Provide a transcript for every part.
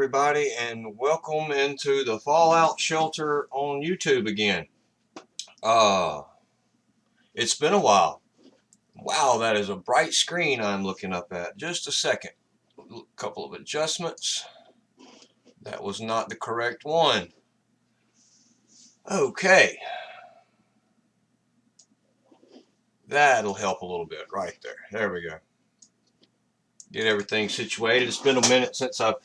everybody, and welcome into the Fallout Shelter on YouTube again. Uh, it's been a while. Wow, that is a bright screen I'm looking up at. Just a second. A couple of adjustments. That was not the correct one. Okay. That'll help a little bit right there. There we go. Get everything situated. It's been a minute since I've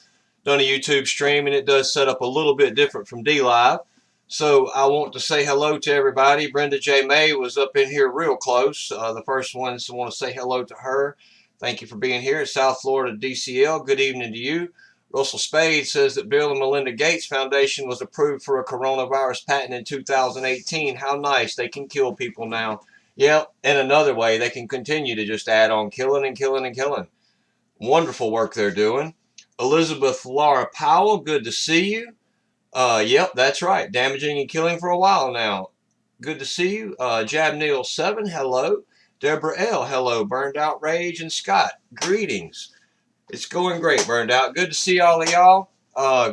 done a YouTube stream, and it does set up a little bit different from DLive. So I want to say hello to everybody. Brenda J. May was up in here real close. The first one, so I want to say hello to her. Thank you for being here. South Florida DCL, good evening to you. Russell Spade says that Bill and Melinda Gates Foundation was approved for a coronavirus patent in 2018. How nice. They can kill people now. Yeah, in another way, they can continue to just add on killing and killing and killing. Wonderful work they're doing. Elizabeth Laura Powell, good to see you. Yep, that's right. Damaging and killing for a while now. Good to see you. Jab Neil 7, hello. Deborah L, hello. Burned Out Rage and Scott, greetings. It's going great, Burned Out. Good to see all of y'all.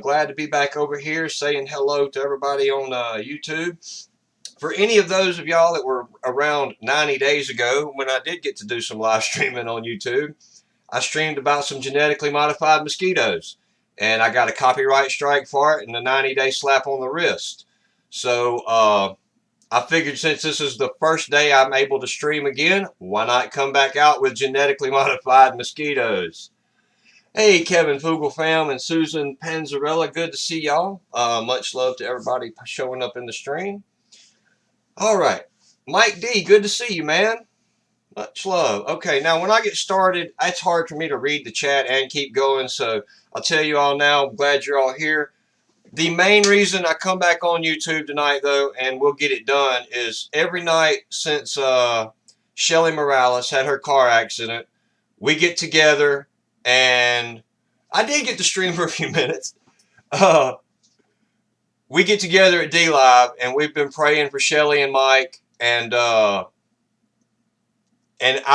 Glad to be back over here saying hello to everybody on YouTube. For any of those of y'all that were around 90 days ago when I did get to do some live streaming on YouTube, I streamed about some genetically modified mosquitoes, and I got a copyright strike for it and a 90-day slap on the wrist. So I figured since this is the first day I'm able to stream again, why not come back out with genetically modified mosquitoes? Hey, Kevin Fugelfam and Susan Panzarella, good to see y'all. Much love to everybody showing up in the stream. All right, Mike D, good to see you, man. Much love. Okay, now when I get started, it's hard for me to read the chat and keep going, so I'll tell you all now, I'm glad you're all here. The main reason I come back on YouTube tonight, though, and we'll get it done, is every night since Shelly Morales had her car accident, we get together, and I did get to stream for a few minutes. We get together at DLive, and we've been praying for Shelly and Mike, and I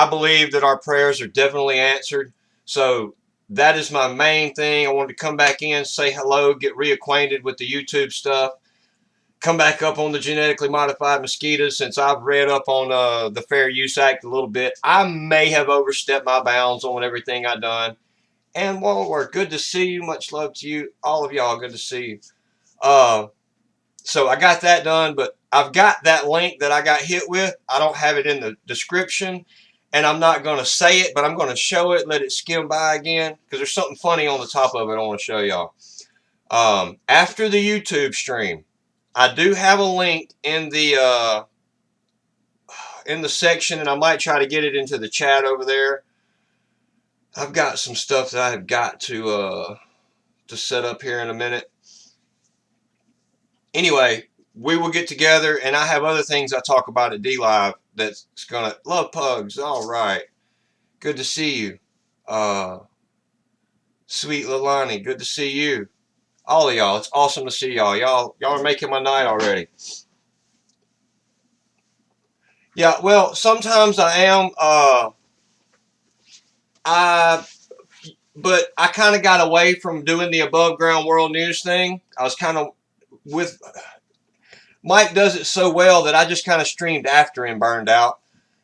believe that our prayers are definitely answered. So that is my main thing. I wanted to come back in, say hello, get reacquainted with the YouTube stuff, come back up on the genetically modified mosquitoes since I've read up on the Fair Use Act a little bit. I may have overstepped my bounds on everything I've done. And Walworth, good to see you. Much love to you. All of y'all, good to see you. So I got that done, but I've got that link that I got hit with. I don't have it in the description, and I'm not going to say it, but I'm going to show it, let it skim by again, because there's something funny on the top of it I want to show y'all. After the YouTube stream, I do have a link in the section, and I might try to get it into the chat over there. I've got some stuff that I have got to set up here in a minute. Anyway, we will get together, and I have other things I talk about at DLive that's going to... Love pugs. All right. Good to see you. Sweet Lalani, good to see you. All of y'all, it's awesome to see y'all. Y'all are making my night already. Yeah, well, sometimes I am. But I kind of got away from doing the above ground world news thing. I was kind of with... Mike does it so well that I just kind of streamed after him, Burned Out.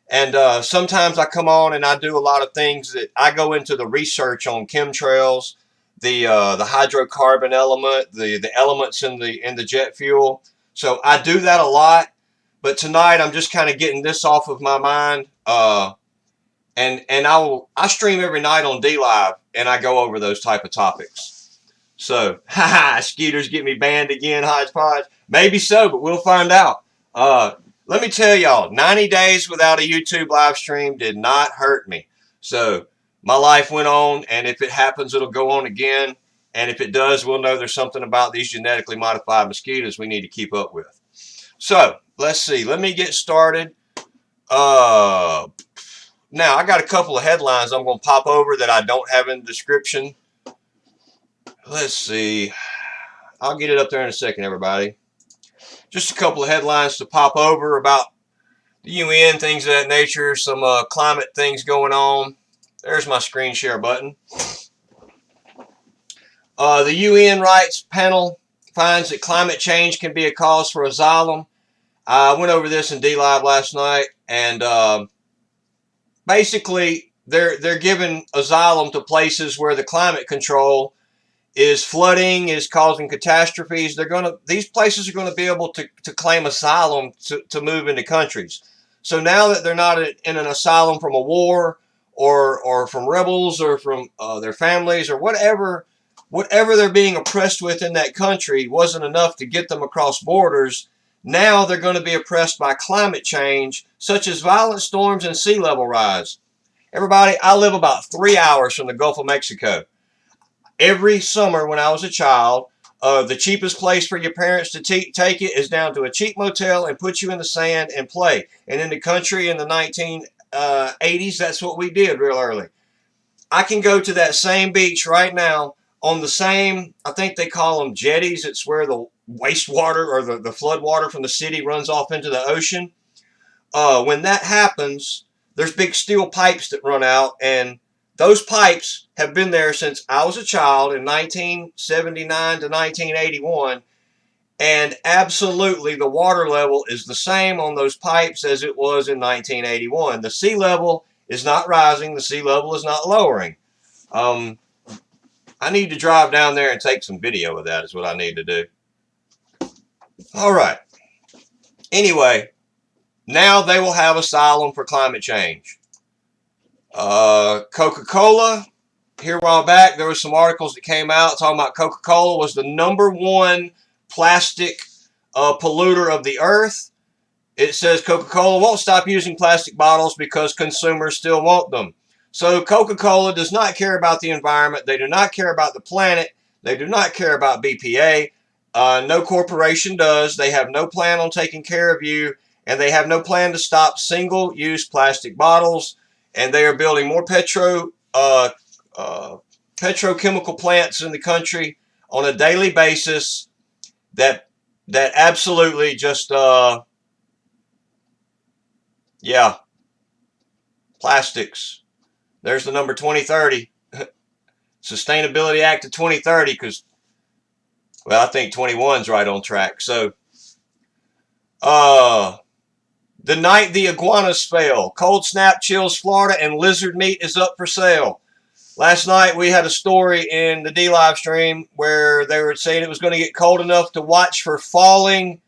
And sometimes I come on and I do a lot of things that I go into the research on chemtrails, the hydrocarbon element, the elements in the jet fuel. So I do that a lot. But tonight I'm just kind of getting this off of my mind. And I stream every night on DLive, and I go over those type of topics. So, Skeeters get me banned again, hodgepodge. Maybe so, but we'll find out. Let me tell y'all, 90 days without a YouTube live stream did not hurt me. So, my life went on, and if it happens, it'll go on again. And if it does, we'll know there's something about these genetically modified mosquitoes we need to keep up with. So, let's see. Let me get started. Now, I got a couple of headlines I'm going to pop over that I don't have in the description. Let's see. I'll get it up there in a second, everybody. Just a couple of headlines to pop over about the UN, things of that nature, some climate things going on. There's my screen share button. The UN Rights Panel finds that climate change can be a cause for asylum. I went over this in D-Live last night, and basically they're giving asylum to places where the climate control is flooding, is causing catastrophes. These places are gonna be able to claim asylum to move into countries. So now that they're not in an asylum from a war or from rebels or from their families or whatever they're being oppressed with in that country wasn't enough to get them across borders. Now they're going to be oppressed by climate change, such as violent storms and sea level rise. Everybody, I live about 3 hours from the Gulf of Mexico. Every summer when I was a child, the cheapest place for your parents to take it is down to a cheap motel and put you in the sand and play. And in the country in the 1980s, that's what we did real early. I can go to that same beach right now on the same, I think they call them jetties. It's where the wastewater or the flood water from the city runs off into the ocean. When that happens, there's big steel pipes that run out, and those pipes have been there since I was a child in 1979 to 1981, and absolutely the water level is the same on those pipes as it was in 1981. The sea level is not rising, the sea level is not lowering. I need to drive down there and take some video of that is what I need to do. All right. Anyway, now they will have asylum for climate change. Coca-Cola, here a while back, there were some articles that came out talking about Coca-Cola was the #1 plastic polluter of the earth. It says Coca-Cola won't stop using plastic bottles because consumers still want them. So Coca-Cola does not care about the environment. They do not care about the planet. They do not care about BPA. No corporation does. They have no plan on taking care of you, and they have no plan to stop single-use plastic bottles. And they are building more petrochemical plants in the country on a daily basis that absolutely just yeah, plastics. There's the number 2030. Sustainability Act of 2030, because, well, I think 21's right on track. So, the night the iguanas fell, cold snap chills Florida and lizard meat is up for sale. Last night we had a story in the D-Live stream where they were saying it was going to get cold enough to watch for falling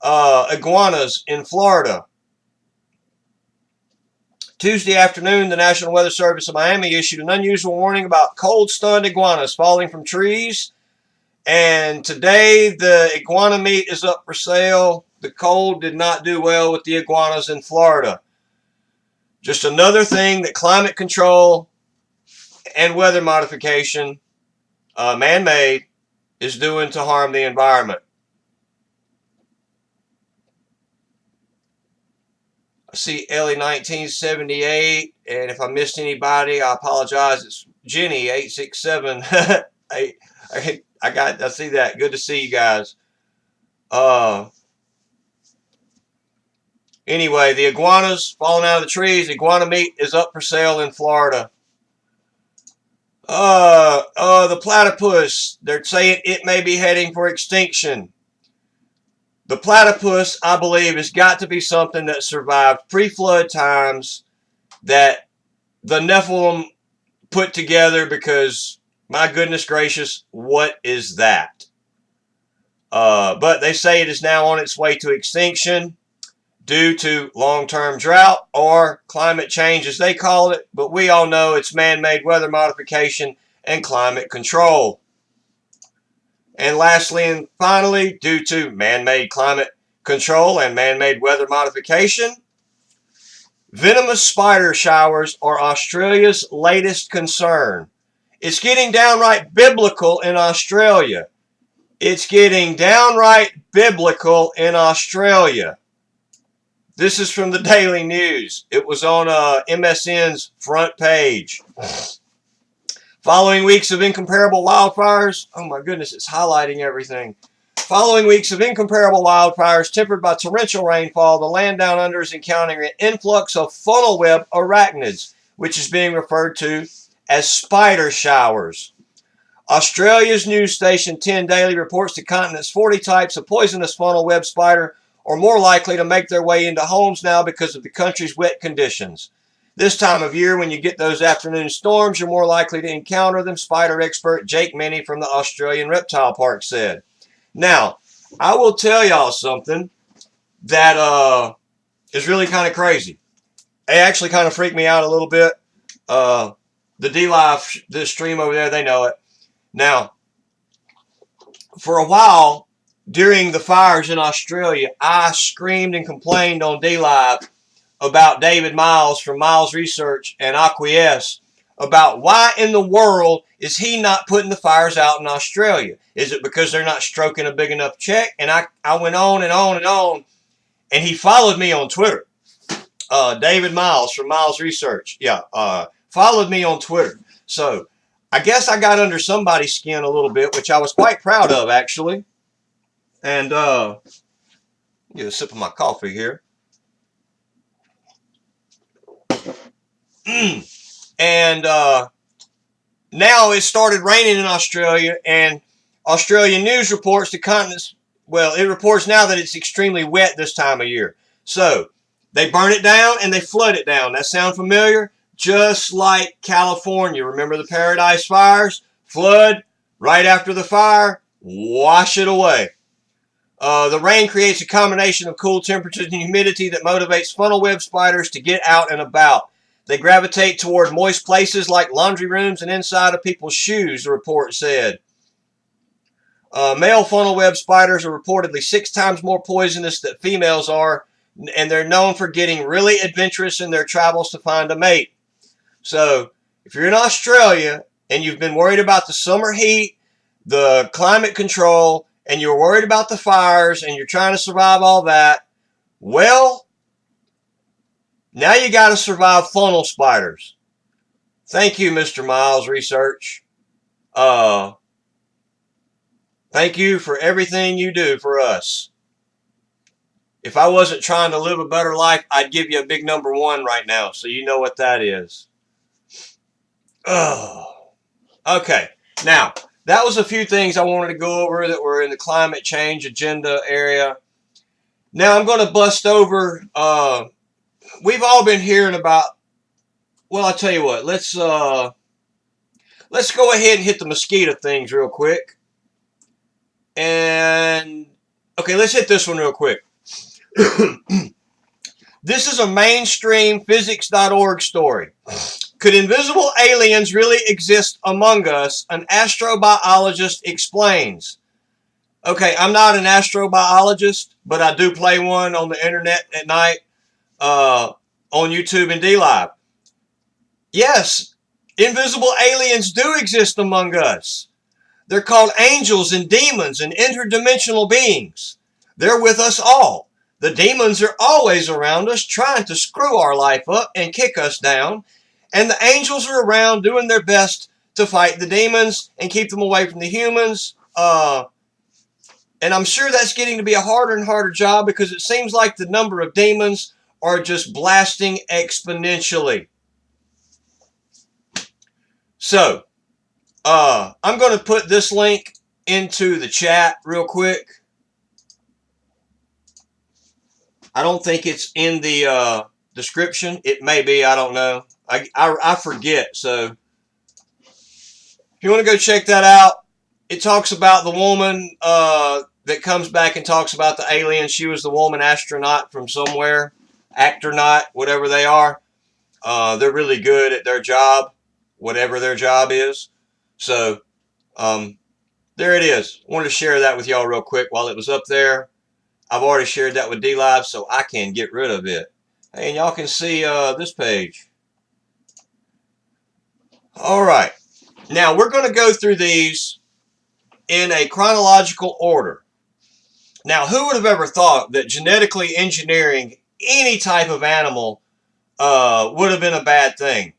iguanas in Florida. Tuesday afternoon, the National Weather Service of Miami issued an unusual warning about cold-stunned iguanas falling from trees. And today, the iguana meat is up for sale. The cold did not do well with the iguanas in Florida. Just another thing that climate control and weather modification, man-made, is doing to harm the environment. I see Ellie 1978, and if I missed anybody, I apologize. It's Jenny 867. I see that. Good to see you guys. Anyway, the iguanas falling out of the trees. Iguana meat is up for sale in Florida. The platypus. They're saying it may be heading for extinction. The platypus, I believe, has got to be something that survived pre-flood times that the Nephilim put together, because, my goodness gracious, what is that? But they say it is now on its way to extinction due to long-term drought or climate change, as they call it. But we all know it's man-made weather modification and climate control. And lastly and finally, due to man-made climate control and man-made weather modification, venomous spider showers are Australia's latest concern. It's getting downright biblical in Australia. It's getting downright biblical in Australia. This is from the Daily News. It was on MSN's front page. Following weeks of incomparable wildfires, oh my goodness, it's highlighting everything. Following weeks of incomparable wildfires tempered by torrential rainfall, the land down under is encountering an influx of funnel web arachnids, which is being referred to as spider showers. Australia's news station 10 Daily reports the continent's 40 types of poisonous funnel web spider are more likely to make their way into homes now because of the country's wet conditions. This time of year, when you get those afternoon storms, you're more likely to encounter them, spider expert Jake Minnie from the Australian Reptile Park said. Now, I will tell y'all something that is really kind of crazy. It actually kind of freaked me out a little bit. The D-Live, this stream over there, they know it. Now, for a while, during the fires in Australia, I screamed and complained on D-Live about David Miles from Miles Research and Acquiesce about why in the world is he not putting the fires out in Australia? Is it because they're not stroking a big enough check? And I went on and on and on, and he followed me on Twitter. David Miles from Miles Research, followed me on Twitter. So I guess I got under somebody's skin a little bit, which I was quite proud of, actually. And get a sip of my coffee here. And now it started raining in Australia, and Australian news reports the continent's, well, it reports now that it's extremely wet this time of year. So they burn it down and they flood it down. That sound familiar? Just like California. Remember the Paradise Fires? Flood, right after the fire, wash it away. The rain creates a combination of cool temperatures and humidity that motivates funnel web spiders to get out and about. They gravitate toward moist places like laundry rooms and inside of people's shoes, the report said. Male funnel web spiders are reportedly 6 times more poisonous than females are, and they're known for getting really adventurous in their travels to find a mate. So, if you're in Australia and you've been worried about the summer heat, the climate control, and you're worried about the fires, and you're trying to survive all that, well, now you got to survive funnel spiders. Thank you, Mr. Miles Research. Thank you for everything you do for us. If I wasn't trying to live a better life, I'd give you a big number 1 right now, so you know what that is. Okay, now, that was a few things I wanted to go over that were in the climate change agenda area. Now I'm going to bust over, we've all been hearing about, well, I'll tell you what, let's go ahead and hit the mosquito things real quick. And, okay, let's hit this one real quick. This is a mainstream physics.org story. Could invisible aliens really exist among us? An astrobiologist explains. Okay, I'm not an astrobiologist, but I do play one on the internet at night on YouTube and D-Live. Yes, invisible aliens do exist among us. They're called angels and demons and interdimensional beings. They're with us all. The demons are always around us trying to screw our life up and kick us down. And the angels are around doing their best to fight the demons and keep them away from the humans. And I'm sure that's getting to be a harder and harder job because it seems like the number of demons are just blasting exponentially. So, I'm going to put this link into the chat real quick. I don't think it's in the description. It may be. I don't know. I forget. So if you want to go check that out, it talks about the woman that comes back and talks about the alien. She was the woman astronaut from somewhere. Actornaut, whatever they are. They're really good at their job, whatever their job is. So there it is. I wanted to share that with y'all real quick while it was up there. I've already shared that with D-Live, so I can get rid of it. Hey, and y'all can see this page. All right. Now, we're going to go through these in a chronological order. Now, who would have ever thought that genetically engineering any type of animal would have been a bad thing?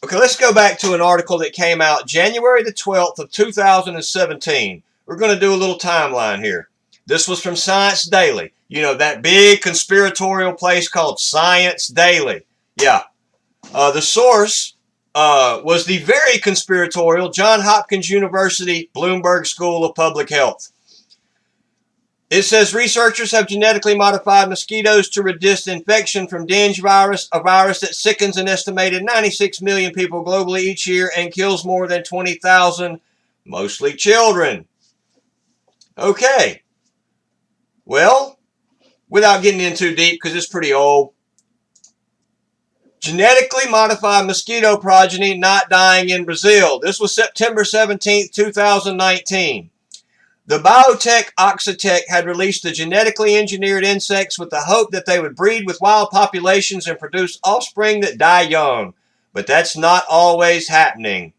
Okay, let's go back to an article that came out January the 12th of 2017. We're going to do a little timeline here. This was from Science Daily. You know, that big conspiratorial place called Science Daily. Yeah. The source was the very conspiratorial Johns Hopkins University Bloomberg School of Public Health. It says researchers have genetically modified mosquitoes to reduce infection from dengue virus, a virus that sickens an estimated 96 million people globally each year and kills more than 20,000, mostly children. Okay. Well, without getting in too deep, because it's pretty old, genetically modified mosquito progeny not dying in Brazil. This was September 17, 2019. The biotech Oxitec had released the genetically engineered insects with the hope that they would breed with wild populations and produce offspring that die young. But that's not always happening.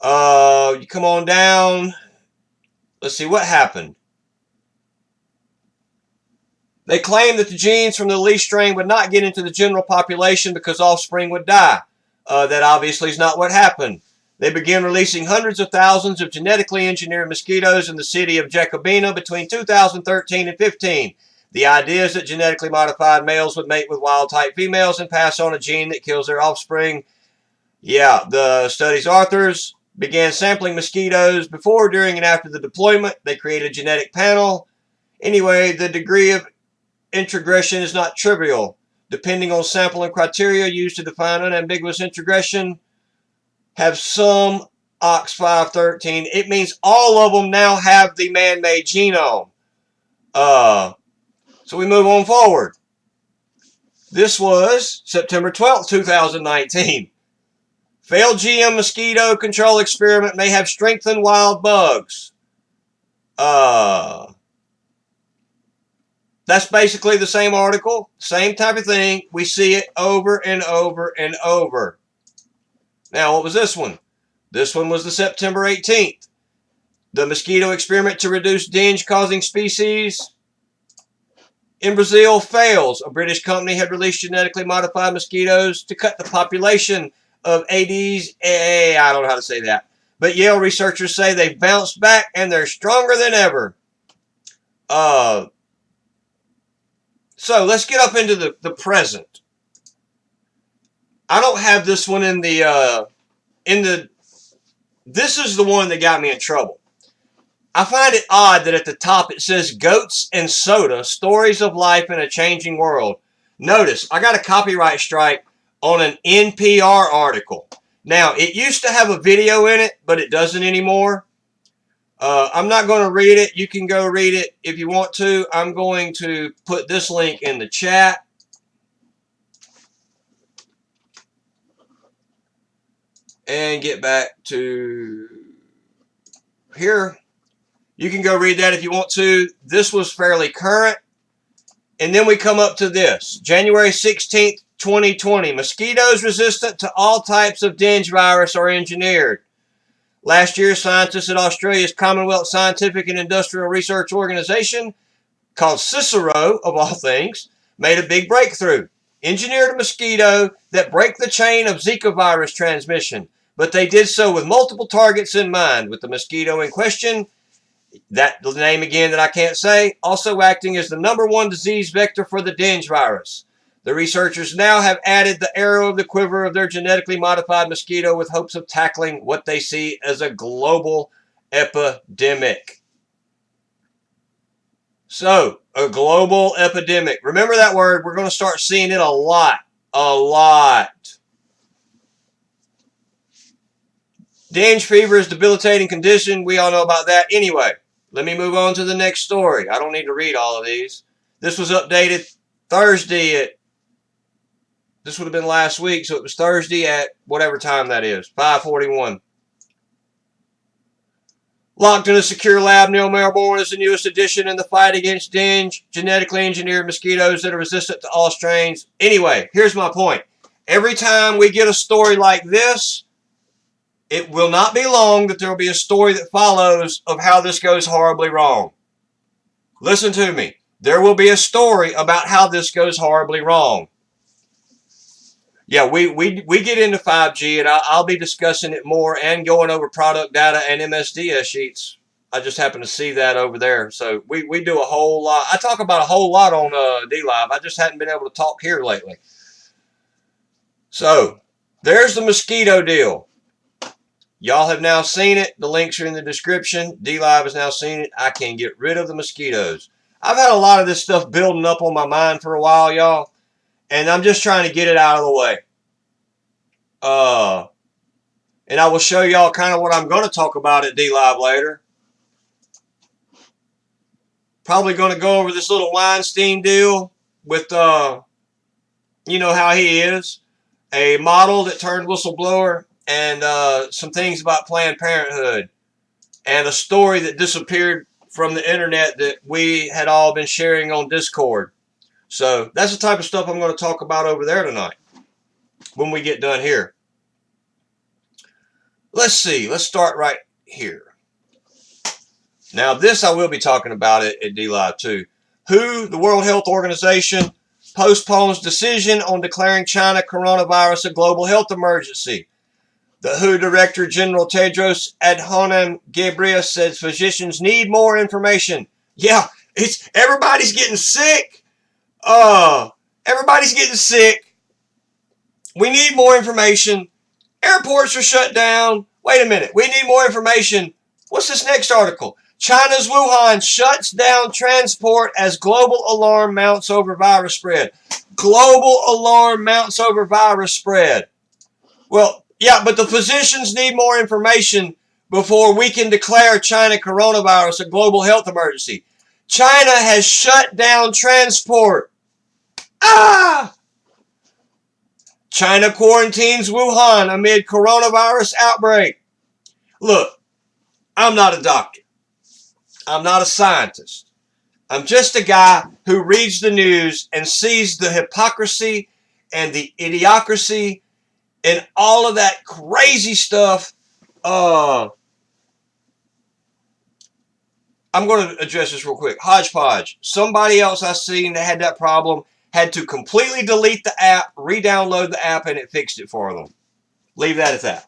You come on down. Let's see what happened. They claimed that the genes from the least strain would not get into the general population because offspring would die. That obviously is not what happened. They began releasing hundreds of thousands of genetically engineered mosquitoes in the city of Jacobina between 2013 and 15. The idea is that genetically modified males would mate with wild-type females and pass on a gene that kills their offspring. Yeah, the study's authors began sampling mosquitoes before, during, and after the deployment. They created a genetic panel. Anyway, the degree of introgression is not trivial. Depending on sample and criteria used to define unambiguous introgression, have some OX513. It means all of them now have the man-made genome. So we move on forward. This was September 12th, 2019. Failed GM mosquito control experiment may have strengthened wild bugs. That's basically the same article, same type of thing. We see it over and over and over. Now, what was this one? This one was the September 18th. The mosquito experiment to reduce dengue-causing species in Brazil fails. A British company had released genetically modified mosquitoes to cut the population of Aedes. I don't know how to say that. But Yale researchers say they've bounced back and they're stronger than ever. So let's get up into the present. I don't have this one in the this is the one that got me in trouble. I find it odd that at the top it says Goats and Soda, Stories of Life in a Changing World. Notice, I got a copyright strike on an NPR article. Now, it used to have a video in it, but it doesn't anymore. I'm not going to read it. You can go read it if you want to. I'm going to put this link in the chat. And get back to here. You can go read that if you want to. This was fairly current. And then we come up to this. January 16th, 2020. Mosquitoes resistant to all types of dengue virus are engineered. Last year, scientists at Australia's Commonwealth Scientific and Industrial Research Organization, called Cicero, of all things, made a big breakthrough. Engineered a mosquito that break the chain of Zika virus transmission. But they did so with multiple targets in mind, with the mosquito in question, that the name again that I can't say, also acting as the #1 disease vector for the dengue virus. The researchers now have added the arrow of the quiver of their genetically modified mosquito with hopes of tackling what they see as a global epidemic. So, a global epidemic. Remember that word. We're going to start seeing it a lot. A lot. Dengue fever is a debilitating condition. We all know about that. Anyway, let me move on to the next story. I don't need to read all of these. This was updated Thursday at, this would have been last week, so it was Thursday at whatever time that is, 5:41. Locked in a secure lab near Melbourne is the newest addition in the fight against dengue, genetically engineered mosquitoes that are resistant to all strains. Anyway, here's my point. Every time we get a story like this, it will not be long that there will be a story that follows of how this goes horribly wrong. Listen to me. There will be a story about how this goes horribly wrong. Yeah, we get into 5G, and I'll be discussing it more and going over product data and MSDS sheets. I just happen to see that over there. So we do a whole lot. I talk about a whole lot on DLive. I just hadn't been able to talk here lately. So, There's the mosquito deal. Y'all have now seen it. The links are in the description. D-Live has now seen it. I can get rid of the mosquitoes. I've had a lot of this stuff building up on my mind for a while, y'all. And I'm just trying to get it out of the way. And I will show y'all kind of what I'm going to talk about at D-Live later. Probably going to go over this little Weinstein deal with, you know how he is. A model that turned whistleblower, and some things about Planned Parenthood, and a story that disappeared from the internet that we had all been sharing on Discord. So that's the type of stuff I'm going to talk about over there tonight when we get done here. Let's see. Let's start right here. Now, this I will be talking about at D-Live too. WHO, the World Health Organization, postpones decision on declaring China coronavirus a global health emergency. The WHO Director General Tedros Adhanom Ghebreyesus says physicians need more information. Yeah, everybody's getting sick. Everybody's getting sick. We need more information. Airports are shut down. Wait a minute. We need more information. What's this next article? China's Wuhan shuts down transport as global alarm mounts over virus spread. Global alarm mounts over virus spread. Well, yeah, but the physicians need more information before we can declare China coronavirus a global health emergency. China has shut down transport. China quarantines Wuhan amid coronavirus outbreak. Look, I'm not a doctor. I'm not a scientist. I'm just a guy who reads the news and sees the hypocrisy and the idiocracy and all of that crazy stuff. I'm going to address this real quick. Hodgepodge. Somebody else I seen that had that problem had to completely delete the app, re-download the app, and it fixed it for them. Leave that at that.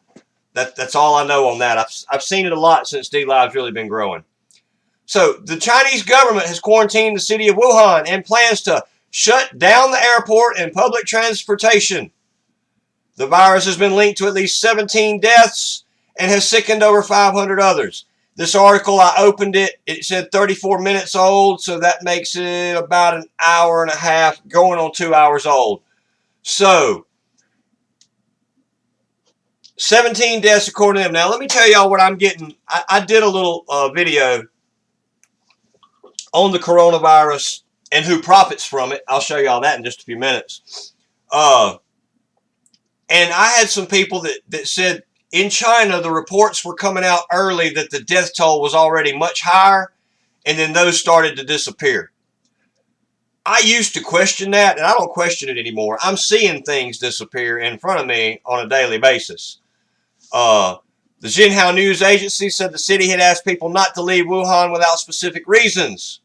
That's all I know on that. I've seen it a lot since D-Live's really been growing. So the Chinese government has quarantined the city of Wuhan and plans to shut down the airport and public transportation. The virus has been linked to at least 17 deaths and has sickened over 500 others. This article, I opened it. It said 34 minutes old, so that makes it about an hour and a half, going on 2 hours old. So, 17 deaths according to them. Now, let me tell y'all what I'm getting. I did a little video on the coronavirus and who profits from it. I'll show y'all that in just a few minutes. And I had some people that said in China, the reports were coming out early that the death toll was already much higher, and then those started to disappear. I used to question that, and I don't question it anymore. I'm seeing things disappear in front of me on a daily basis. The Xinhua News Agency said the city had asked people not to leave Wuhan without specific reasons.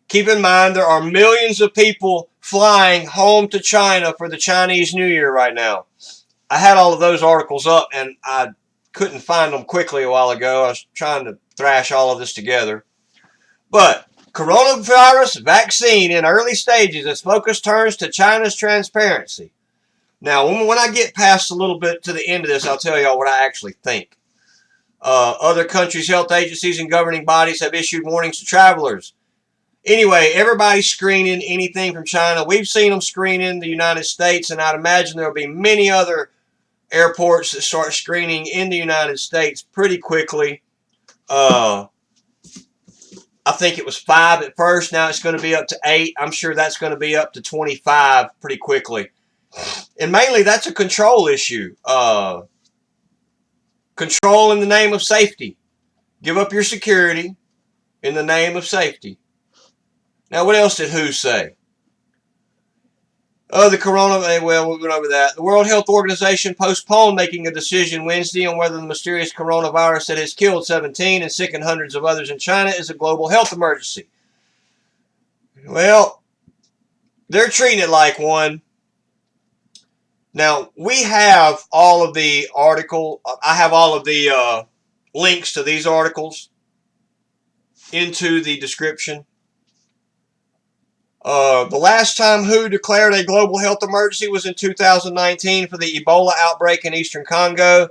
Keep in mind, there are millions of people flying home to China for the Chinese New Year right now. I had all of those articles up, and I couldn't find them quickly a while ago. I was trying to thrash all of this together. But coronavirus vaccine in early stages as focus turns to China's transparency. Now, when I get past a little bit to the end of this, I'll tell y'all what I actually think. Other countries' health agencies and governing bodies have issued warnings to travelers. Anyway, everybody's screening anything from China. We've seen them screening the United States, and I'd imagine there will be many other airports that start screening in the United States pretty quickly. I think it was 5 at first. Now it's going to be up to 8. I'm sure that's going to be up to 25 pretty quickly. And mainly that's a control issue. Control in the name of safety. Give up your security in the name of safety. Now, what else did WHO say? The corona, well, we went over that. The World Health Organization postponed making a decision Wednesday on whether the mysterious coronavirus that has killed 17 and sickened hundreds of others in China is a global health emergency. Well, they're treating it like one. Now, we have all of the article. I have all of the links to these articles into the description. The last time WHO declared a global health emergency was in 2019 for the Ebola outbreak in eastern Congo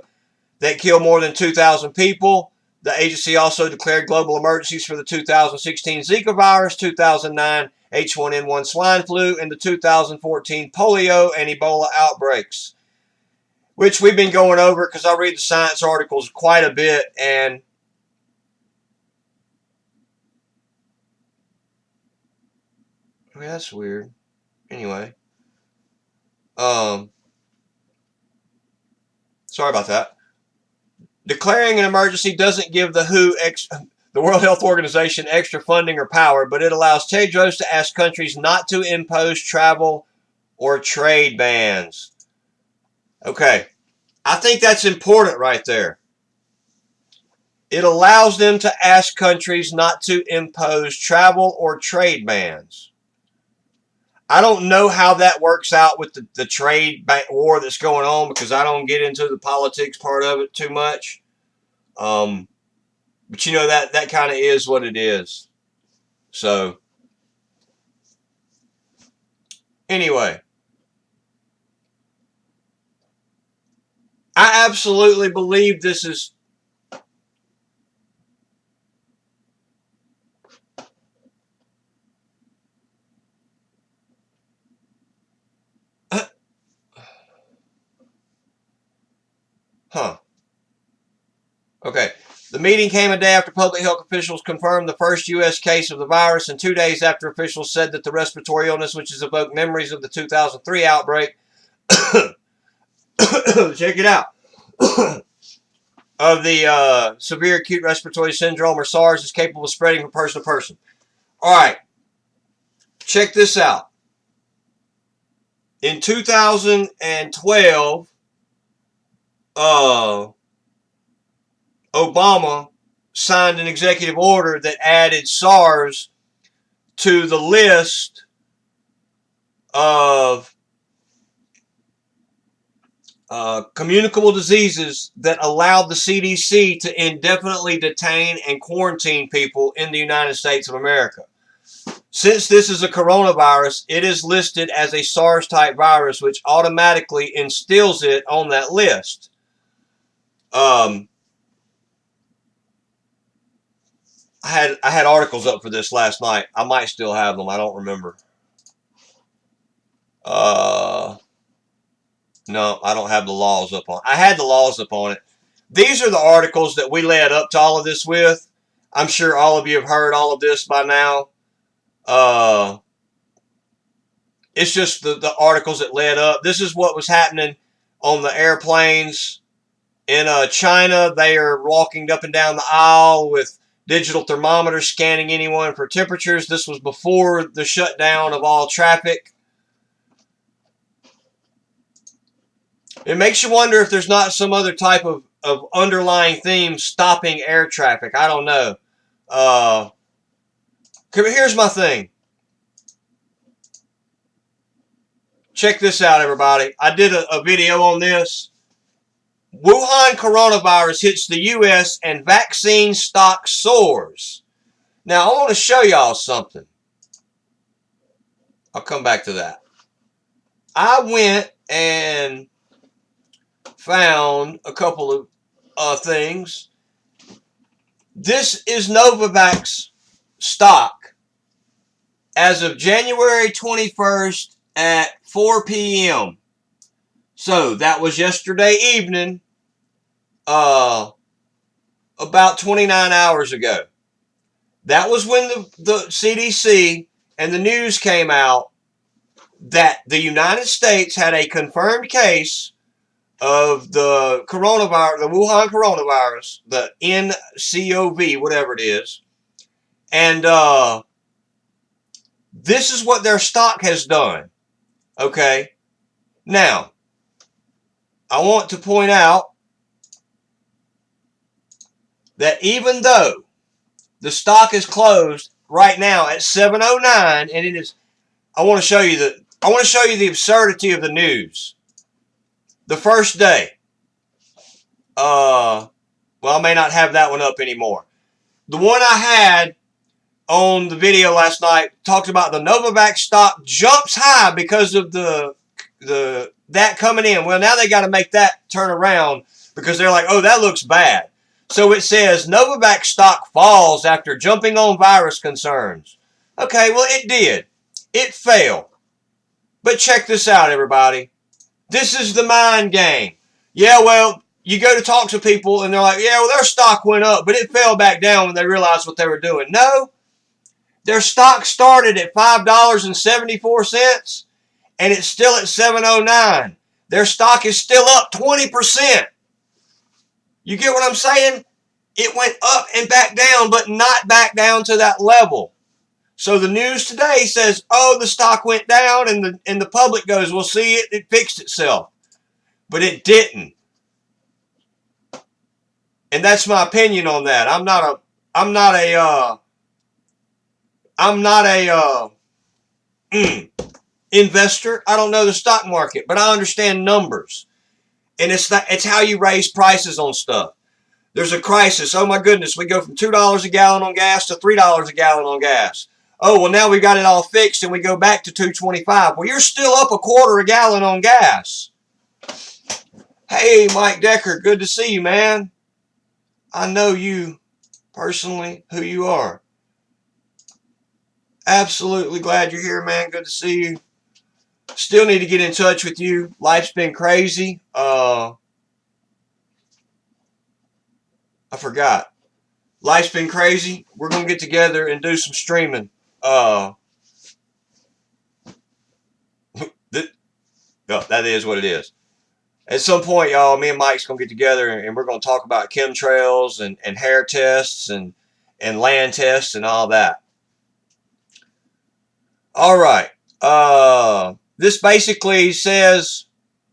that killed more than 2,000 people. The agency also declared global emergencies for the 2016 Zika virus, 2009 H1N1 swine flu, and the 2014 polio and Ebola outbreaks, which we've been going over because I read the science articles quite a bit, and I mean, that's weird. Anyway, sorry about that. Declaring an emergency doesn't give the the World Health Organization, extra funding or power, but it allows Tedros to ask countries not to impose travel or trade bans. Okay, I think that's important right there. It allows them to ask countries not to impose travel or trade bans. I don't know how that works out with the trade war that's going on because I don't get into the politics part of it too much. But you know, that kind of is what it is. So, anyway, I absolutely believe this is. Huh. Okay. The meeting came a day after public health officials confirmed the first U.S. case of the virus, and 2 days after officials said that the respiratory illness, which has evoked memories of the 2003 outbreak, check it out, of the severe acute respiratory syndrome, or SARS, is capable of spreading from person to person. All right. Check this out. In 2012, Obama signed an executive order that added SARS to the list of communicable diseases that allowed the CDC to indefinitely detain and quarantine people in the United States of America. Since this is a coronavirus, it is listed as a SARS-type virus, which automatically instills it on that list. I had articles up for this last night. I might still have them. I don't remember. No, I don't have the laws up on. I had the laws up on it. These are the articles that we led up to all of this with. I'm sure all of you have heard all of this by now. It's just the articles that led up. This is what was happening on the airplanes in China. They are walking up and down the aisle with digital thermometers scanning anyone for temperatures. This was before the shutdown of all traffic. It makes you wonder if there's not some other type of underlying theme stopping air traffic. I don't know. Here's my thing. Check this out, everybody. I did a video on this. Wuhan coronavirus hits the U.S. and vaccine stock soars. Now, I want to show y'all something. I'll come back to that. I went and found a couple of things. This is Novavax stock as of January 21st at 4 p.m. So that was yesterday evening, about 29 hours ago. That was when the CDC and the news came out that the United States had a confirmed case of the coronavirus, the Wuhan coronavirus, the NCOV, whatever it is. And this is what their stock has done. Okay. Now, I want to point out that even though the stock is closed right now at 7:09, and it is, I want to show you the absurdity of the news. The first day. Well, I may not have that one up anymore. The one I had on the video last night talked about the Novavax stock jumps high because of that coming in. Well, now they got to make that turn around because they're like, oh, that looks bad. So it says Novavax stock falls after jumping on virus concerns. Okay, well, it did. It fell. But check this out, everybody. This is the mind game. Yeah, well, you go to talk to people and they're like, yeah, well, their stock went up, but it fell back down when they realized what they were doing. No, their stock started at $5.74 and it's still at $7.09. Their stock is still up 20%. You get what I'm saying? It went up and back down, but not back down to that level. So the news today says, oh, the stock went down, and the public goes, well, see, it fixed itself. But it didn't. And that's my opinion on that. I'm not a investor. I don't know the stock market, but I understand numbers. And it's how you raise prices on stuff. There's a crisis. Oh my goodness, we go from $2 a gallon on gas to $3 a gallon on gas. Oh, well, now we got it all fixed and we go back to $2.25. Well, you're still up $0.25 a gallon on gas. Hey, Mike Decker, good to see you, man. I know you personally, who you are. Absolutely glad you're here, man. Good to see you. Still need to get in touch with you. Life's been crazy. I forgot. Life's been crazy. We're going to get together and do some streaming. That is what it is. At some point, y'all, me and Mike's going to get together and we're going to talk about chemtrails and hair tests and land tests and all that. All right. This basically says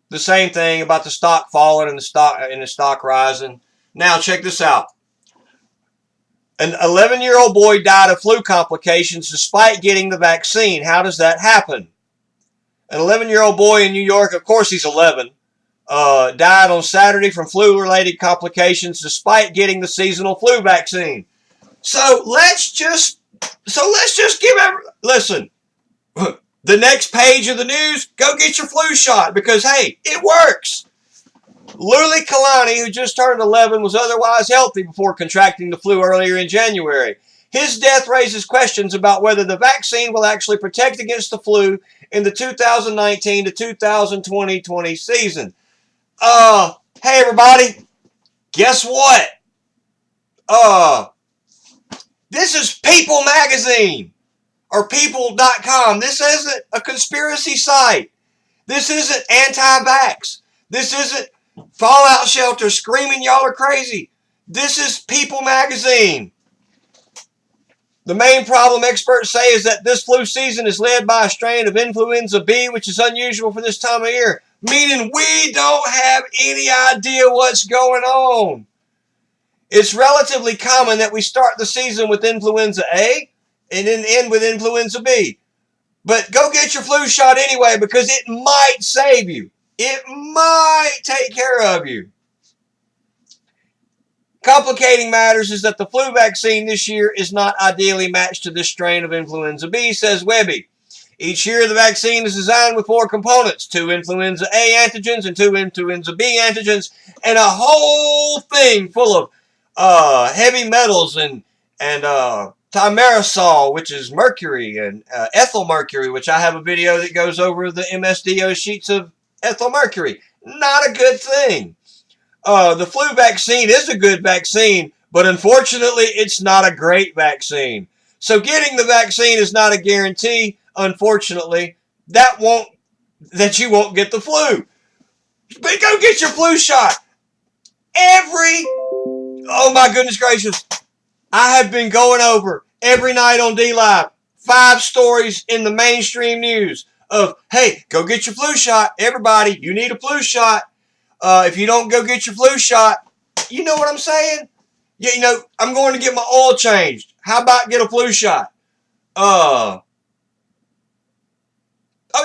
the same thing about the stock falling and the stock rising. Now, check this out. An 11-year-old boy died of flu complications despite getting the vaccine. How does that happen? An 11-year-old boy in New York, of course he's 11, died on Saturday from flu-related complications despite getting the seasonal flu vaccine. So let's just listen. The next page of the news, go get your flu shot because, hey, it works. Luli Kalani, who just turned 11, was otherwise healthy before contracting the flu earlier in January. His death raises questions about whether the vaccine will actually protect against the flu in the 2019 to 2020 season. Hey, everybody, guess what? This is People Magazine or People.com. This isn't a conspiracy site. This isn't anti-vax. This isn't Fallout Shelter screaming y'all are crazy. This is People Magazine. The main problem experts say is that this flu season is led by a strain of influenza B, which is unusual for this time of year, meaning we don't have any idea what's going on. It's relatively common that we start the season with influenza A and then end with influenza B. But go get your flu shot anyway because it might save you. It might take care of you. Complicating matters is that the flu vaccine this year is not ideally matched to this strain of influenza B, says Webby. Each year, the vaccine is designed with 4 components, 2 influenza A antigens and 2 influenza B antigens, and a whole thing full of heavy metals and thimerosal, which is mercury, and ethyl mercury, which I have a video that goes over the MSDO sheets of ethyl mercury. Not a good thing. The flu vaccine is a good vaccine, but unfortunately, it's not a great vaccine. So getting the vaccine is not a guarantee, unfortunately, that you won't get the flu. But go get your flu shot. Oh my goodness gracious, I have been going over every night on D-Live 5 stories in the mainstream news of, hey, go get your flu shot. Everybody, you need a flu shot. If you don't go get your flu shot, you know what I'm saying? Yeah, I'm going to get my oil changed. How about get a flu shot? Oh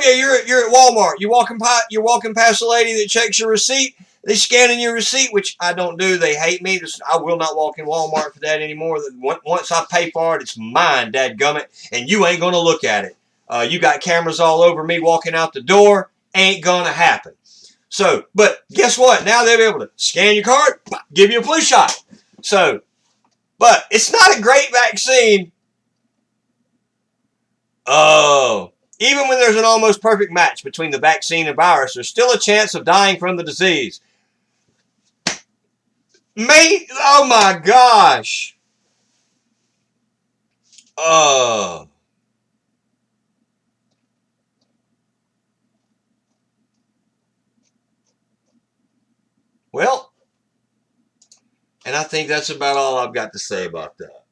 yeah, you're at Walmart. You're walking past a lady that checks your receipt. They scanning your receipt, which I don't do. They hate me. I will not walk in Walmart for that anymore. Once I pay for it, it's mine, dadgummit, and you ain't going to look at it. You got cameras all over me walking out the door. Ain't going to happen. So, but guess what? Now they'll be able to scan your card, give you a flu shot. So, but it's not a great vaccine. Oh, even when there's an almost perfect match between the vaccine and virus, there's still a chance of dying from the disease. Mate, oh my gosh. Oh. Well, and I think that's about all I've got to say about that.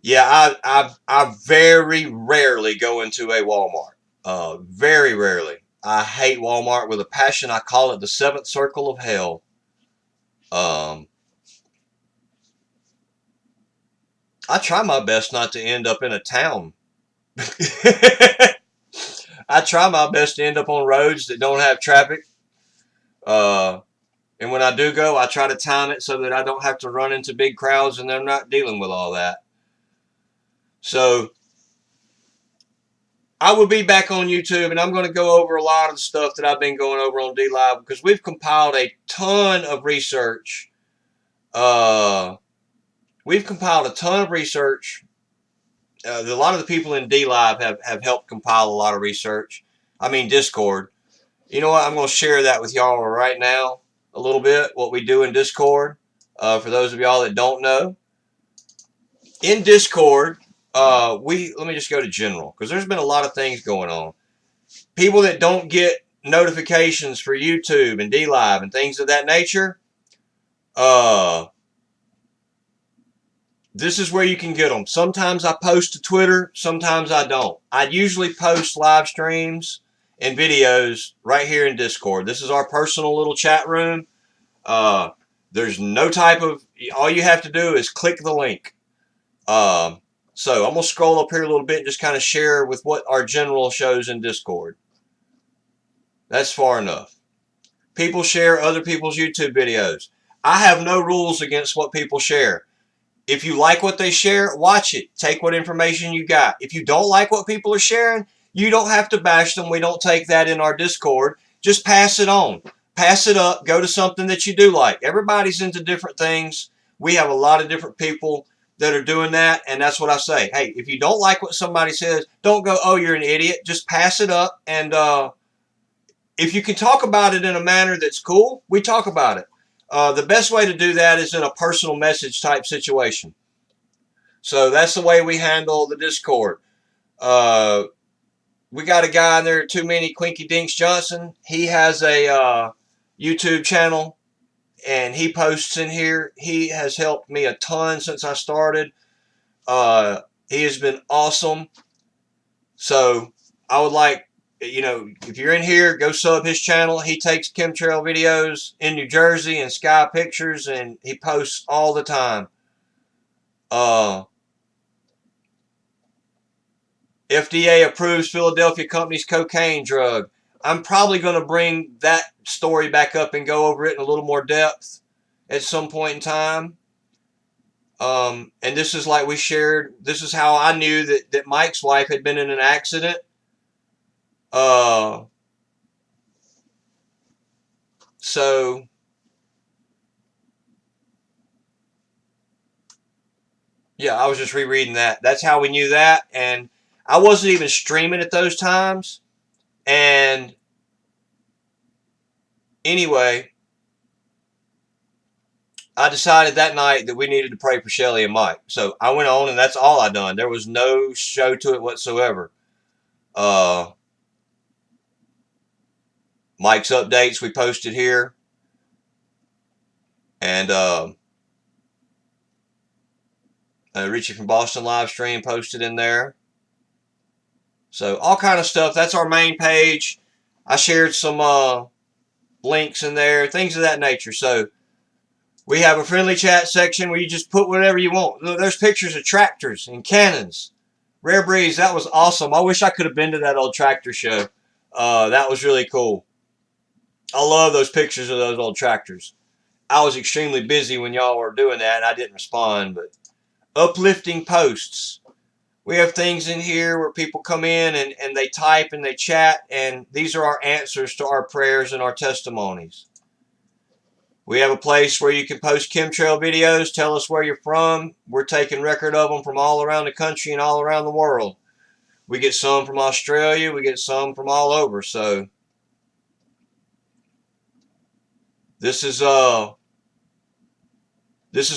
Yeah, I very rarely go into a Walmart. Very rarely. I hate Walmart with a passion. I call it the seventh circle of hell. Um, I try my best not to end up in a town. I try my best to end up on roads that don't have traffic. Uh, and when I do go, I try to time it so that I don't have to run into big crowds and I'm not dealing with all that. So I will be back on YouTube, and I'm going to go over a lot of the stuff that I've been going over on DLive because we've compiled a ton of research. We've compiled a ton of research. A lot of the people in DLive have helped compile a lot of research. I mean, Discord. You know what? I'm going to share that with y'all right now a little bit, what we do in Discord. For those of y'all that don't know, in Discord, let me just go to general because there's been a lot of things going on. People that don't get notifications for YouTube and DLive and things of that nature, this is where you can get them. Sometimes I post to Twitter, sometimes I don't. I usually post live streams and videos right here in Discord. This is our personal little chat room. There's no type of, all you have to do is click the link. So I'm going to scroll up here a little bit and just kind of share with what our general shows in Discord. That's far enough. People share other people's YouTube videos. I have no rules against what people share. If you like what they share, watch it. Take what information you got. If you don't like what people are sharing, you don't have to bash them. We don't take that in our Discord. Just pass it on. Pass it up. Go to something that you do like. Everybody's into different things. We have a lot of different people that are doing that, and that's what I say. Hey, if you don't like what somebody says, don't go, oh, you're an idiot. Just pass it up, and if you can talk about it in a manner that's cool, we talk about it. The best way to do that is in a personal message type situation. So that's the way we handle the Discord. We got a guy in there, Too Many Quinky Dinks Johnson. He has a YouTube channel, and he posts in here. He has helped me a ton since I started. He has been awesome. So I would like, if you're in here, go sub his channel. He takes chemtrail videos in New Jersey and sky pictures, and he posts all the time. FDA approves Philadelphia company's cocaine drug. I'm probably going to bring that story back up and go over it in a little more depth at some point in time. And this is like we shared, this is how I knew that Mike's wife had been in an accident. So yeah, I was just rereading that. That's how we knew that. And I wasn't even streaming at those times. And anyway, I decided that night that we needed to pray for Shelly and Mike. So I went on, and that's all I done. There was no show to it whatsoever. Mike's updates we posted here. And Richie from Boston live stream posted in there. So all kind of stuff. That's our main page. I shared some links in there, things of that nature. So we have a friendly chat section where you just put whatever you want. There's pictures of tractors and cannons. Rare Breeze, that was awesome. I wish I could have been to that old tractor show. That was really cool. I love those pictures of those old tractors. I was extremely busy when y'all were doing that, and I didn't respond. But uplifting posts. We have things in here where people come in and they type and they chat, and these are our answers to our prayers and our testimonies. We have a place where you can post chemtrail videos, tell us where you're from. We're taking record of them from all around the country and all around the world. We get some from Australia, we get some from all over. So this is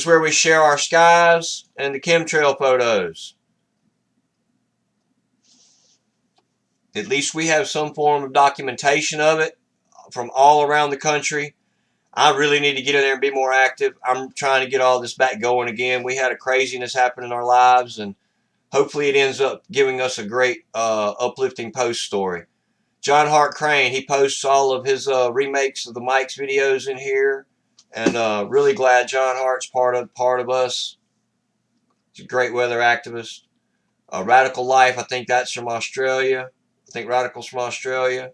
where we share our skies and the chemtrail photos. At least we have some form of documentation of it from all around the country. I really need to get in there and be more active. I'm trying to get all this back going again. We had a craziness happen in our lives, and hopefully it ends up giving us a great uplifting post story. John Hart Crane, he posts all of his remakes of the Mike's videos in here, and really glad John Hart's part of us. He's a great weather activist. Radical Life, I think that's from Australia. I think Radical's from Australia.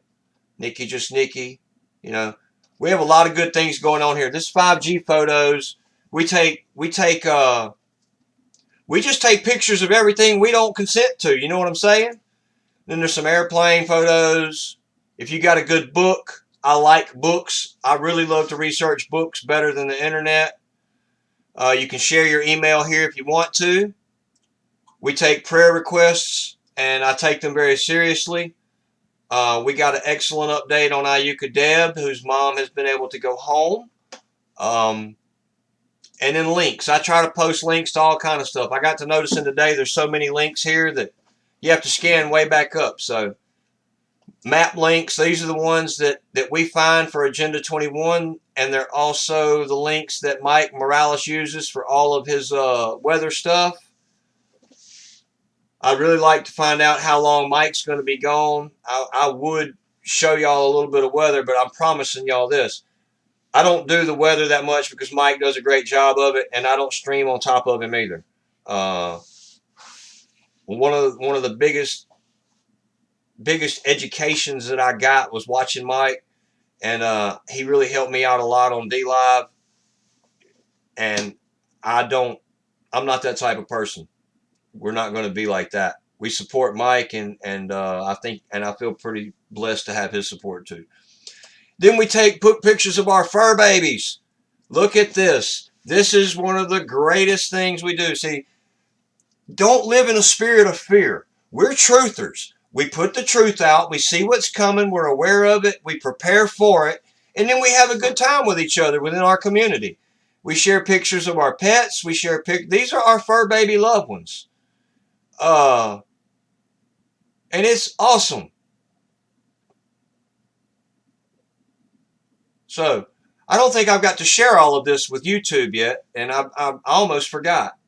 Nikki Just Nikki, you know. We have a lot of good things going on here. This 5G photos, we just take pictures of everything we don't consent to. You know what I'm saying? Then there's some airplane photos. If you got a good book, I like books. I really love to research books better than the internet. You can share your email here if you want to. We take prayer requests, and I take them very seriously. We got an excellent update on Ayuka Deb, whose mom has been able to go home. And then links. I try to post links to all kind of stuff. I got to noticing today there's so many links here that you have to scan way back up. So map links, these are the ones that we find for Agenda 21, and they're also the links that Mike Morales uses for all of his weather stuff. I'd really like to find out how long Mike's going to be gone. I would show y'all a little bit of weather, but I'm promising y'all this. I don't do the weather that much because Mike does a great job of it, and I don't stream on top of him either. One of the biggest educations that I got was watching Mike, and he really helped me out a lot on D Live. And I'm not that type of person. We're not going to be like that. We support Mike, and I feel pretty blessed to have his support too. Then we put pictures of our fur babies. Look at this. This is one of the greatest things we do. See, don't live in a spirit of fear. We're truthers. We put the truth out. We see what's coming. We're aware of it. We prepare for it. And then we have a good time with each other within our community. We share pictures of our pets. These are our fur baby loved ones. And it's awesome. So I don't think I've got to share all of this with YouTube yet, and I almost forgot.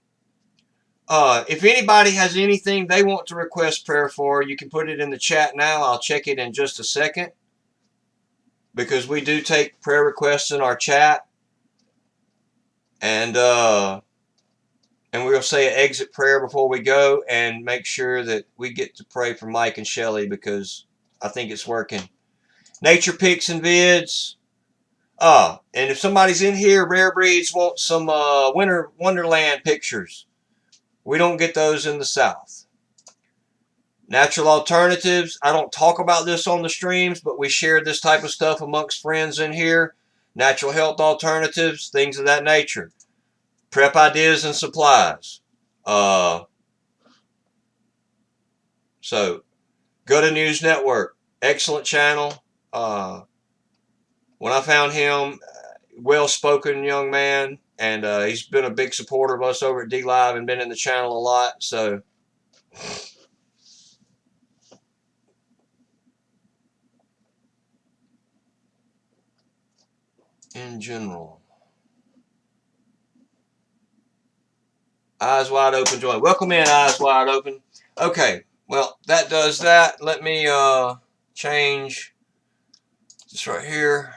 If anybody has anything they want to request prayer for, you can put it in the chat now. I'll check it in just a second, because we do take prayer requests in our chat, and we'll say an exit prayer before we go, and make sure that we get to pray for Mike and Shelly, because I think it's working. Nature pics and vids. And if somebody's in here, Rare Breeds wants some winter wonderland pictures. We don't get those in the South. Natural alternatives. I don't talk about this on the streams, but we share this type of stuff amongst friends in here. Natural health alternatives, things of that nature. Prep ideas and supplies. So, Go to News Network. Excellent channel. When I found him, well-spoken young man, and he's been a big supporter of us over at D Live and been in the channel a lot. So in general, Eyes Wide Open join. Welcome in, Eyes Wide Open. Okay, well, that does that. Let me change this right here.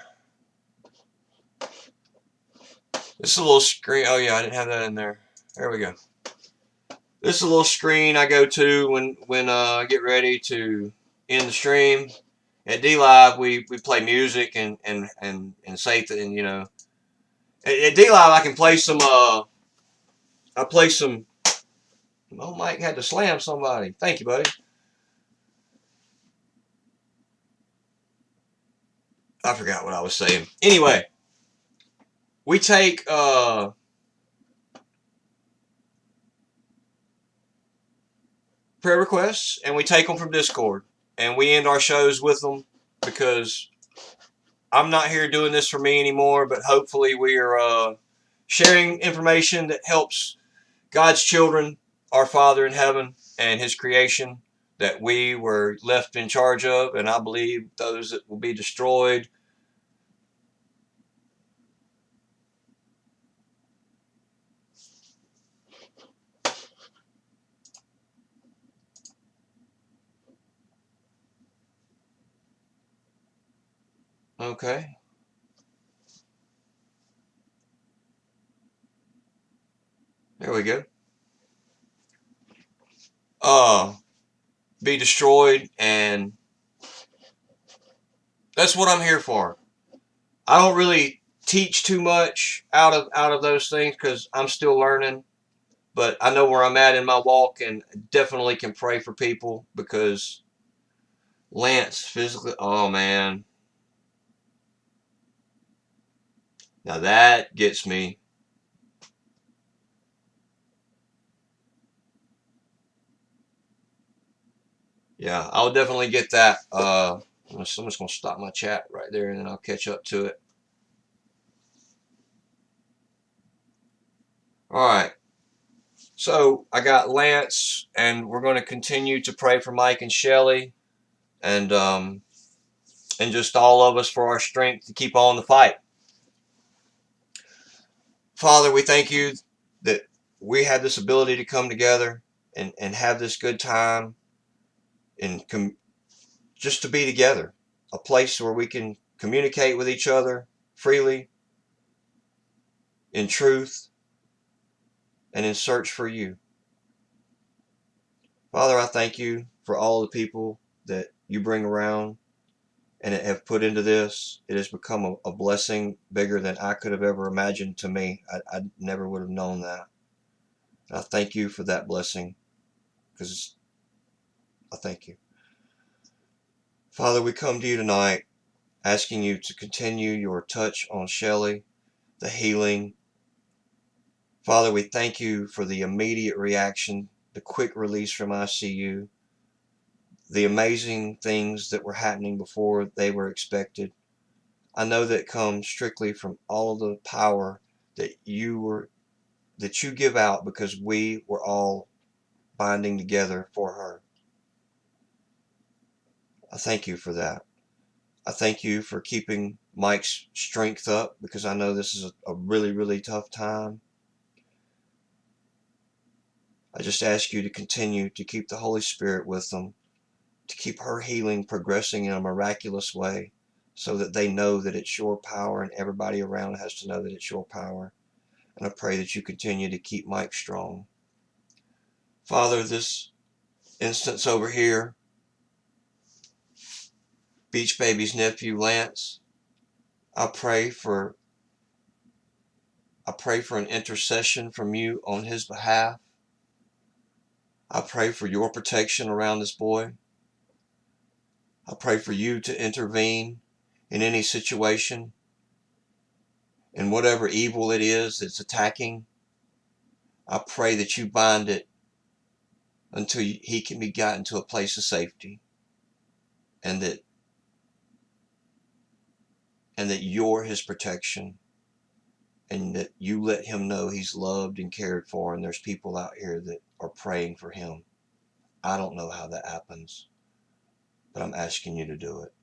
This is a little screen. Oh yeah, I didn't have that in there. There we go. This is a little screen I go to when I get ready to end the stream. At D Live, we play music and say and you know. At D Live, I can play some. I play some. Oh, Mike had to slam somebody. Thank you, buddy. I forgot what I was saying. Anyway, we take prayer requests and we take them from Discord and we end our shows with them because I'm not here doing this for me anymore, but hopefully we are sharing information that helps God's children, our Father in heaven, and His creation that we were left in charge of, and I believe those that will be destroyed. Okay, there we go. Uh, be destroyed, and that's what I'm here for. I don't really teach too much out of those things because I'm still learning, but I know where I'm at in my walk, and definitely can pray for people because Lance physically. Oh man, now that gets me. Yeah, I'll definitely get that. I'm just gonna stop my chat right there, and then I'll catch up to it. All right. So I got Lance, and we're going to continue to pray for Mike and Shelly, and just all of us for our strength to keep on the fight. Father, we thank you that we have this ability to come together and have this good time and just to be together, a place where we can communicate with each other freely, in truth, and in search for you. Father, I thank you for all the people that you bring around and have put into this. It has become a blessing bigger than I could have ever imagined to me. I never would have known that. And I thank you for that blessing because I thank you. Father, we come to you tonight asking you to continue your touch on Shelly, the healing. Father, we thank you for the immediate reaction, the quick release from ICU, the amazing things that were happening before they were expected. I know that comes strictly from all the power that you give out because we were all binding together for her. I thank you for that. I thank you for keeping Mike's strength up because I know this is a really, really tough time. I just ask you to continue to keep the Holy Spirit with them, to keep her healing progressing in a miraculous way so that they know that it's your power and everybody around has to know that it's your power. And I pray that you continue to keep Mike strong. Father, this instance over here, Beach Baby's nephew Lance, I pray for I pray for an intercession from you on his behalf. I pray for your protection around this boy. I pray for you to intervene in any situation, in whatever evil it is that's attacking. I pray that you bind it until he can be gotten to a place of safety, and that you're his protection, and that you let him know he's loved and cared for, and there's people out here that are praying for him. I don't know how that happens, but I'm asking you to do it.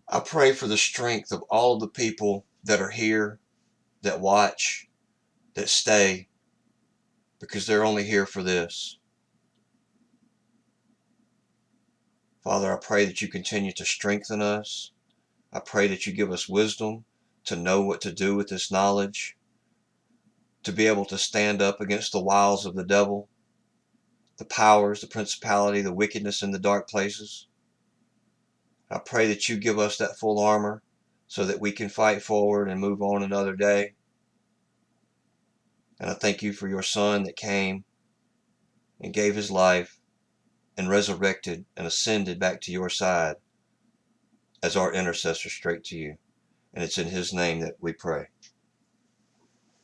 I pray for the strength of all of the people that are here, that watch, that stay, because they're only here for this. Father, I pray that you continue to strengthen us. I pray that you give us wisdom to know what to do with this knowledge, to be able to stand up against the wiles of the devil, the powers, the principality, the wickedness in the dark places. I pray that you give us that full armor so that we can fight forward and move on another day. And I thank you for your Son that came and gave his life and resurrected and ascended back to your side as our intercessor straight to you. And it's in his name that we pray.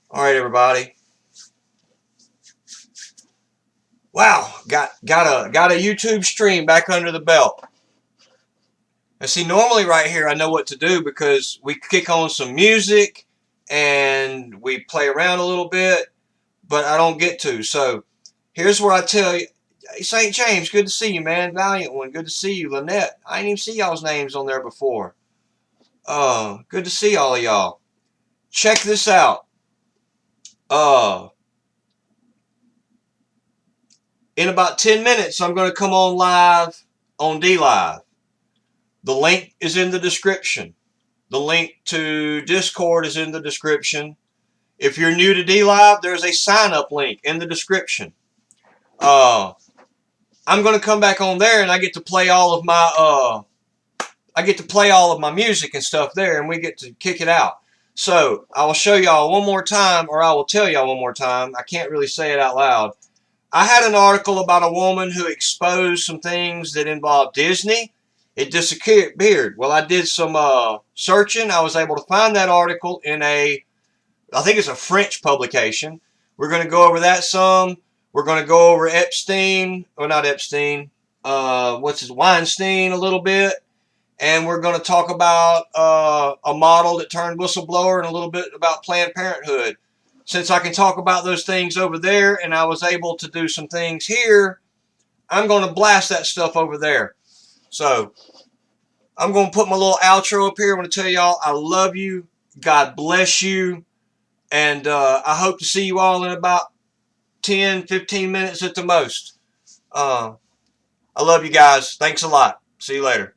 All right, everybody. Wow, got a YouTube stream back under the belt. And see, normally right here I know what to do because we kick on some music and we play around a little bit, but I don't get to. So here's where I tell you, St. James, good to see you, man. Valiant One, good to see you. Lynette, I didn't even see y'all's names on there before. Good to see all of y'all. Check this out. In about 10 minutes, I'm going to come on live on DLive. The link is in the description. The link to Discord is in the description. If you're new to DLive, there's a sign-up link in the description. I'm going to come back on there and I get to play all of my music and stuff there, and we get to kick it out. So I will show y'all one more time, or I will tell y'all one more time. I can't really say it out loud. I had an article about a woman who exposed some things that involved Disney. It disappeared. Well, I did some searching. I was able to find that article in I think it's a French publication. We're going to go over that some. We're going to go over Epstein, or not Epstein, Weinstein a little bit. And we're going to talk about a model that turned whistleblower and a little bit about Planned Parenthood. Since I can talk about those things over there and I was able to do some things here, I'm going to blast that stuff over there. So I'm going to put my little outro up here. I'm going to tell y'all I love you. God bless you. And I hope to see you all in about 10, 15 minutes at the most. I love you guys. Thanks a lot. See you later.